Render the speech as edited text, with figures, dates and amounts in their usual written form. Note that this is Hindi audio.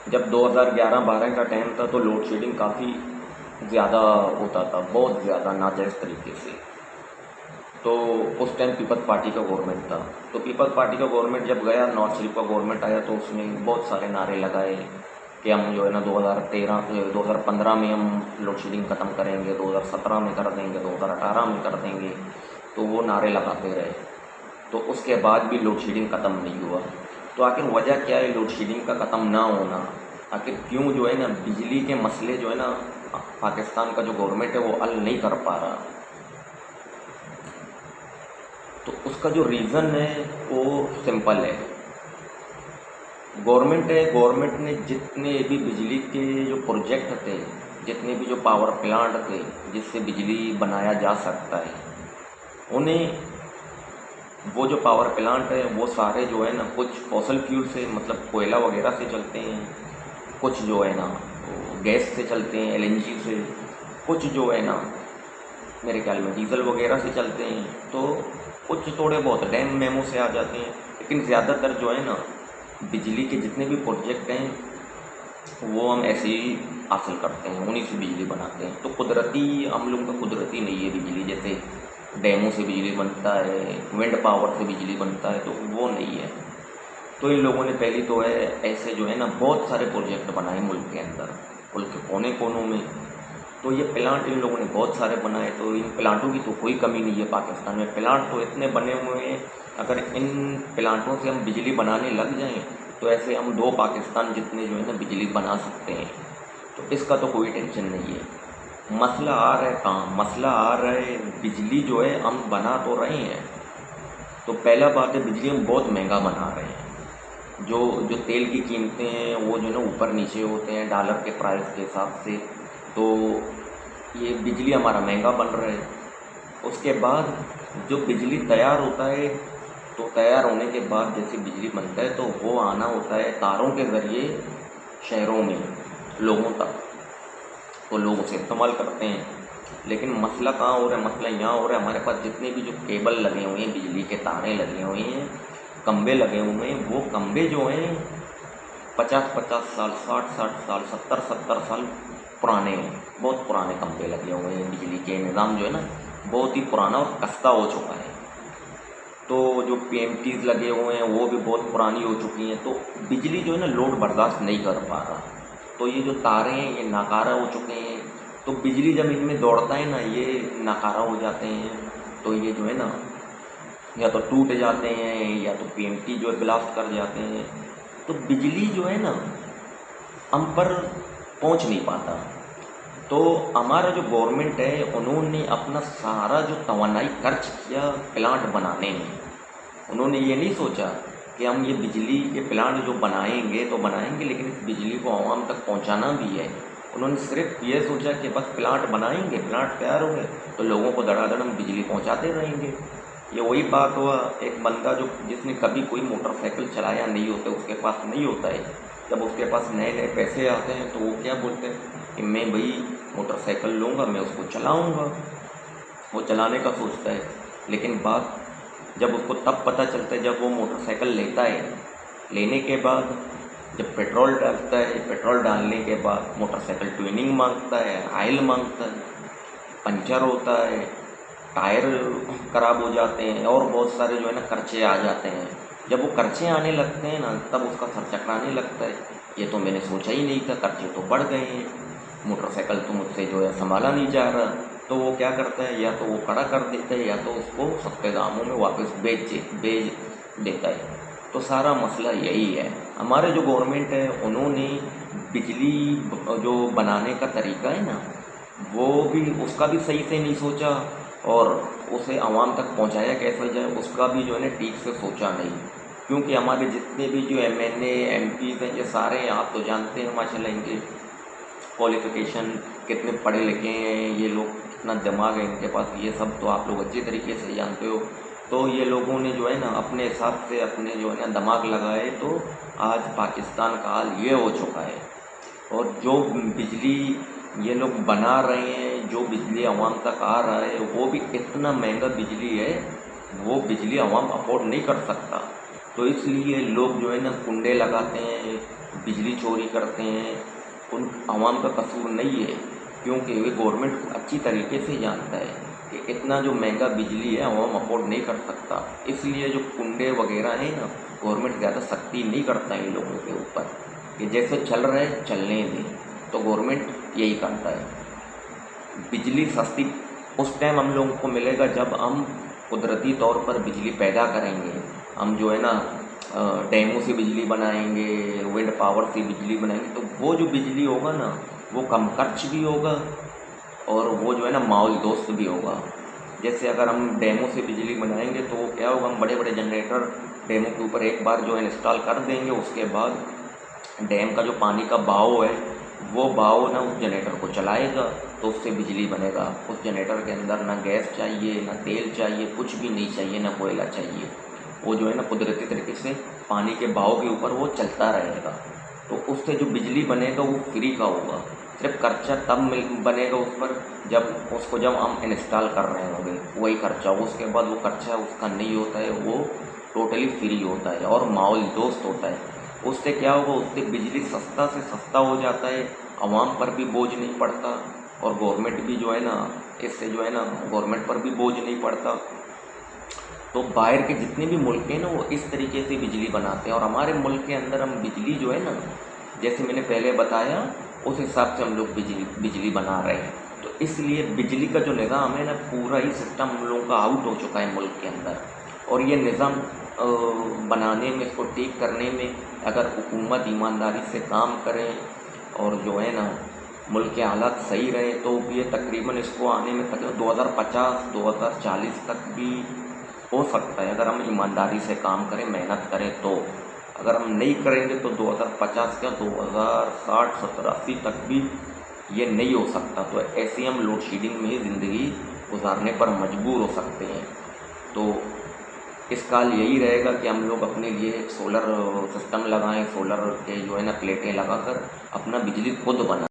जब 2011-12 का टाइम था तो लोड शेडिंग काफ़ी ज़्यादा होता था, बहुत ज़्यादा नाजायज़ तरीके से। तो उस टाइम पीपल्स पार्टी का गवर्नमेंट था। तो पीपल्स पार्टी का गवर्नमेंट जब गया, नॉर्थ शरीफ का गवर्नमेंट आया, तो उसने बहुत सारे नारे लगाए कि हम जो है ना 2015 में हम लोड शेडिंग ख़त्म करेंगे, 2017 में कर देंगे, 2018 में कर देंगे। तो वो नारे लगाते रहे। तो उसके बाद भी लोड शेडिंग ख़त्म नहीं हुआ। तो आखिर वजह क्या है लोड शेडिंग का ख़त्म ना होना? आखिर क्यों जो है ना बिजली के मसले जो है ना पाकिस्तान का जो गवर्नमेंट है वो हल नहीं कर पा रहा? तो उसका जो रीज़न है वो सिंपल है। गवर्नमेंट ने जितने भी बिजली के जो प्रोजेक्ट थे, जितने भी जो पावर प्लांट थे जिससे बिजली बनाया जा सकता है, उन्हें वो जो पावर प्लांट है वो सारे जो है ना कुछ फॉसल फ्यूल से मतलब कोयला वगैरह से चलते हैं, कुछ जो है ना वो गैस से चलते हैं, एलएनजी से, कुछ जो है ना मेरे ख्याल में डीजल वगैरह से चलते हैं, तो कुछ थोड़े बहुत डैम मेमो से आ जाते हैं। लेकिन ज़्यादातर जो है ना बिजली के जितने भी प्रोजेक्ट हैं वो हम ऐसे ही हासिल करते हैं, उन्हीं से बिजली बनाते हैं। तो कुदरती हम लोगों का कुदरती नहीं है बिजली, जैसे डैमों से बिजली बनता है, विंड पावर से बिजली बनता है, तो वो नहीं है। तो इन लोगों ने पहली तो है ऐसे जो है ना बहुत सारे प्रोजेक्ट बनाए मुल्क के अंदर, मुल्क के कोने कोनों में। तो ये प्लांट इन लोगों ने बहुत सारे बनाए। तो इन प्लांटों की तो कोई कमी नहीं है पाकिस्तान में, प्लांट तो इतने बने हुए हैं। अगर इन प्लांटों से हम बिजली बनाने लग जाएं तो ऐसे हम 2 पाकिस्तान जितने जो है ना बिजली बना सकते हैं। तो इसका तो कोई टेंशन नहीं है। मसला आ रहा है कहाँ? मसला आ रहा है बिजली जो है हम बना तो रहे हैं, तो पहला बात है बिजली हम बहुत महंगा बना रहे हैं। जो जो तेल की कीमतें हैं वो जो है ना ऊपर नीचे होते हैं डॉलर के प्राइस के हिसाब से। तो ये बिजली हमारा महंगा बन रहा है। उसके बाद जो बिजली तैयार होता है, तो तैयार होने के बाद जैसे बिजली बनता है तो वो आना होता है तारों के ज़रिए शहरों में लोगों तक, तो लोग उसे इस्तेमाल करते हैं। लेकिन मसला कहाँ हो रहा है? मसला यहाँ हो रहा है हमारे पास जितने भी जो केबल लगे हुए हैं, बिजली के तारें लगे हुए हैं, खंभे लगे हुए हैं, वो खंभे जो हैं 50-50 साल, 60-60 साल, 70-70 साल पुराने हैं। बहुत पुराने खंभे लगे हुए हैं। बिजली के निज़ाम जो है ना बहुत ही पुराना और खस्ता हो चुका है। तो जो पीएमटीज लगे हुए हैं वो भी बहुत पुरानी हो चुकी हैं। तो बिजली जो है ना लोड बर्दाश्त नहीं कर पा रहा। तो ये जो तारे हैं ये नाकारा हो चुके हैं। तो बिजली जब इनमें दौड़ता है ना ये नाकारा हो जाते हैं। तो ये जो है ना या तो टूट जाते हैं या तो पीएमटी जो है ब्लास्ट कर जाते हैं। तो बिजली जो है ना हम पर पहुंच नहीं पाता। तो हमारा जो गवर्नमेंट है उन्होंने अपना सारा जो तवानाई खर्च किया प्लांट बनाने में। उन्होंने ये नहीं सोचा कि हम ये बिजली के प्लांट जो बनाएंगे तो बनाएंगे, लेकिन इस बिजली को आवाम तक पहुंचाना भी है। उन्होंने सिर्फ ये सोचा कि बस प्लांट बनाएंगे, प्लांट तैयार हो गए तो लोगों को धड़ाधड़ हम बिजली पहुंचाते रहेंगे। ये वही बात हुआ, एक बंदा जो जिसने कभी कोई मोटरसाइकिल चलाया नहीं होता, उसके पास नहीं होता है, जब उसके पास नए नए पैसे आते हैं तो वो क्या बोलते हैं कि मैं भाई मोटरसाइकिल लूँगा, मैं उसको चलाऊँगा। वो चलाने का सोचता है। लेकिन बात जब उसको तब पता चलता है जब वो मोटरसाइकिल लेता है। लेने के बाद जब पेट्रोल डालता है, पेट्रोल डालने के बाद मोटरसाइकिल ट्यूनिंग मांगता है, ऑयल मांगता है, पंचर होता है, टायर ख़राब हो जाते हैं और बहुत सारे जो है ना खर्चे आ जाते हैं। जब वो खर्चे आने लगते हैं ना तब उसका सर चकराने लगता है, ये तो मैंने सोचा ही नहीं था, खर्चे तो बढ़ गए हैं, मोटरसाइकिल तो मुझसे जो है संभाला नहीं जा रहा। तो वो क्या करता है, या तो वो खड़ा कर देता है या तो उसको सस्ते दामों में वापस बेच देता है। तो सारा मसला यही है। हमारे जो गवर्नमेंट है उन्होंने बिजली जो बनाने का तरीका है ना वो भी उसका भी सही से नहीं सोचा, और उसे आवाम तक पहुंचाया कैसे जाए उसका भी जो है ना ठीक से सोचा नहीं। क्योंकि हमारे जितने भी जो एमएनए एमपीज़ हैं ये सारे आप तो जानते हैं माशाल्लाह इनके क्वालिफ़िकेशन कितने पढ़े लिखे हैं, ये लोग कितना दिमाग है इनके पास, ये सब तो आप लोग अच्छी तरीके से जानते हो। तो ये लोगों ने जो है ना अपने हिसाब से अपने जो है ना दिमाग लगाए तो आज पाकिस्तान का हाल ये हो चुका है। और जो बिजली ये लोग बना रहे हैं, जो बिजली आवाम तक आ रहा है वो भी इतना महंगा बिजली है, वो बिजली आवाम अफोर्ड नहीं कर सकता। तो इसलिए लोग जो है ना कुंडे लगाते हैं, बिजली चोरी करते हैं उन आवाम का कसूर नहीं है, क्योंकि वे गवर्नमेंट अच्छी तरीके से जानता है कि इतना जो महंगा बिजली है आवाम अफोर्ड नहीं कर सकता। इसलिए जो कुंडे वगैरह हैं ना, गवर्नमेंट ज़्यादा सख्ती नहीं करता है इन लोगों के ऊपर कि जैसे चल रहा है चलने दें, तो गवर्नमेंट यही करता है। बिजली सस्ती उस टाइम हम लोगों को मिलेगा जब हम कुदरती तौर पर बिजली पैदा करेंगे। हम जो है ना डैमों से बिजली बनाएंगे, विंड पावर से बिजली बनाएंगे, तो वो जो बिजली होगा ना वो कम खर्च भी होगा और वो जो है ना माहौल दोस्त भी होगा। जैसे अगर हम डैमों से बिजली बनाएंगे तो वो क्या होगा, हम बड़े बड़े जनरेटर डैमों के ऊपर एक बार जो है इंस्टॉल कर देंगे, उसके बाद डैम का जो पानी का बहाव है वो बहाव ना उस जनरेटर को चलाएगा, तो उससे बिजली बनेगा। उस जनरेटर के अंदर ना गैस चाहिए, ना तेल चाहिए, कुछ भी नहीं चाहिए, ना कोयला चाहिए। वो जो है ना कुदरती तरीके से पानी के बहाव के ऊपर वो चलता रहेगा। तो उससे जो बिजली बनेगा वो फ्री का होगा। सिर्फ खर्चा तब बनेगा उस पर जब हम इंस्टॉल कर रहे होंगे, वही खर्चा। उसके बाद वो खर्चा उसका नहीं होता है, वो टोटली फ्री होता है और माहौल दोस्त होता है। उससे क्या होगा, उससे बिजली सस्ता से सस्ता हो जाता है, आवाम पर भी बोझ नहीं पड़ता और गवर्नमेंट भी जो है ना इससे जो है ना गवर्नमेंट पर भी बोझ नहीं पड़ता। तो बाहर के जितने भी मुल्क हैं ना वो इस तरीके से बिजली बनाते हैं और हमारे मुल्क के अंदर हम बिजली जो है ना, जैसे मैंने पहले बताया उस हिसाब से हम लोग बिजली बना रहे हैं। तो इसलिए बिजली का जो निज़ाम है ना, पूरा ही सिस्टम हम लोगों का आउट हो चुका है मुल्क के अंदर। और ये निज़ाम बनाने में, इसको ठीक करने में अगर हुकूमत ईमानदारी से काम करें और जो है ना मुल्क के हालात सही रहे, तो ये तकरीबन इसको आने में तक 2050-2040 तक भी हो सकता है, अगर हम ईमानदारी से काम करें, मेहनत करें। तो अगर हम नहीं करेंगे तो 2050 क्या 2060, 70, 80 तक भी ये नहीं हो सकता। तो ऐसे हम लोड शेडिंग में ज़िंदगी गुजारने पर मजबूर हो सकते हैं। तो इस काल यही रहेगा कि हम लोग अपने लिए एक सोलर सिस्टम लगाएं, सोलर के जो है ना प्लेटें लगाकर अपना बिजली खुद बनाएं।